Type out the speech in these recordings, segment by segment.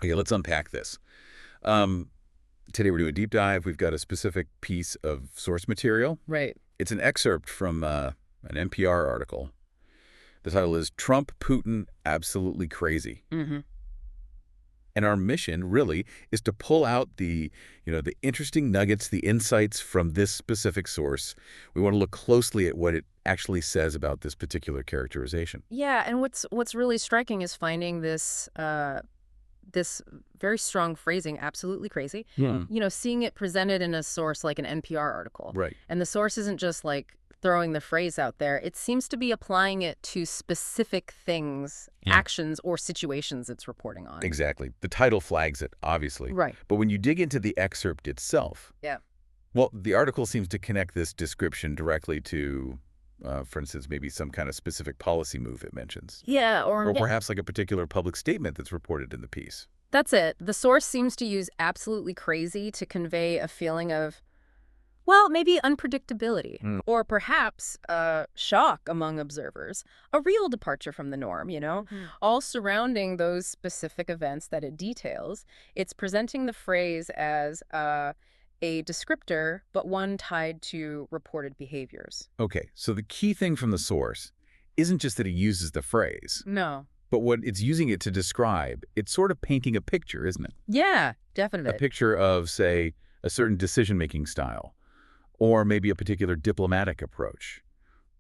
Okay, let's unpack this. Um, Today we're doing a deep dive. We've got a specific piece of source material. Right. It's an excerpt from an NPR article. The title is Trump, Putin Absolutely Crazy. Mm-hmm. And our mission really is to pull out the interesting nuggets, the insights from this specific source. We want to look closely at what it actually says about this particular characterization. Yeah, and what's really striking is finding this very strong phrasing, absolutely crazy. Hmm. Seeing it presented in a source like an NPR article. Right. And the source isn't just like throwing the phrase out there. It seems to be applying it to specific things, actions, or situations it's reporting on. Exactly. The title flags it, obviously. Right. But when you dig into the excerpt itself, Yeah. well, the article seems to connect this description directly to, for instance, maybe some kind of specific policy move it mentions. Yeah, Or perhaps like a particular public statement that's reported in the piece. that's it. The source seems to use absolutely crazy to convey a feeling of, well, maybe unpredictability, or perhaps shock among observers, a real departure from the norm, all surrounding those specific events that it details. It's presenting the phrase as a descriptor, but one tied to reported behaviors. Okay, so the key thing from the source isn't just that it uses the phrase, No. but what it's using it to describe. It's sort of painting a picture, isn't it? Yeah, A definitely. picture of, say, a certain decision-making style, or maybe a particular diplomatic approach.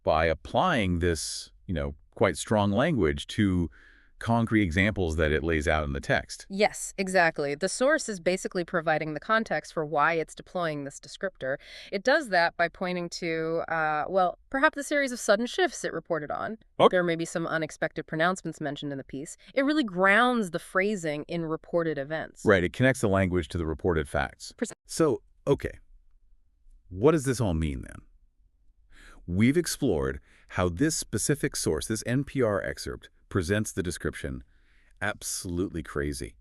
By applying this, quite strong language to concrete examples that it lays out in the text. Yes, exactly. The source is basically providing the context for why it's deploying this descriptor. It does that by pointing to, perhaps the series of sudden shifts it reported on. Okay. There may be some unexpected pronouncements mentioned in the piece. It really grounds the phrasing in reported events. Right, it connects the language to the reported facts. So, okay, what does this all mean then? We've explored how this specific source, this NPR excerpt, presents the description absolutely crazy.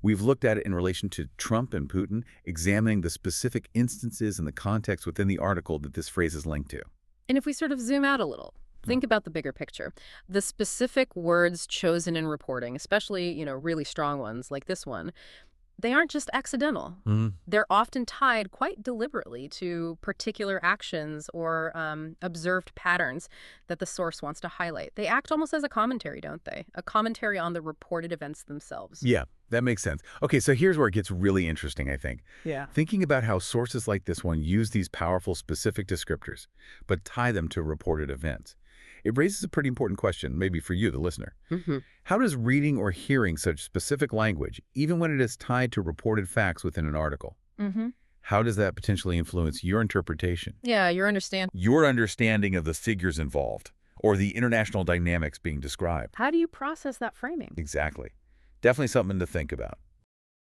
We've looked at it in relation to Trump and Putin, examining the specific instances and the context within the article that this phrase is linked to. And if we sort of zoom out a little, think about the bigger picture. The specific words chosen in reporting, especially, really strong ones like this one, they aren't just accidental. They're often tied quite deliberately to particular actions or observed patterns that the source wants to highlight. They act almost as a commentary, don't they? A commentary on the reported events themselves. Yeah, that makes sense. Okay, so here's where it gets really interesting, I think. Yeah. Thinking about how sources like this one use these powerful specific descriptors, but tie them to reported events. It raises a pretty important question, maybe for you, the listener. How does reading or hearing such specific language, even when it is tied to reported facts within an article, how does that potentially influence your interpretation? Yeah, you understand. Your understanding of the figures involved, or the international dynamics being described? How do you process that framing? Exactly. Definitely something to think about.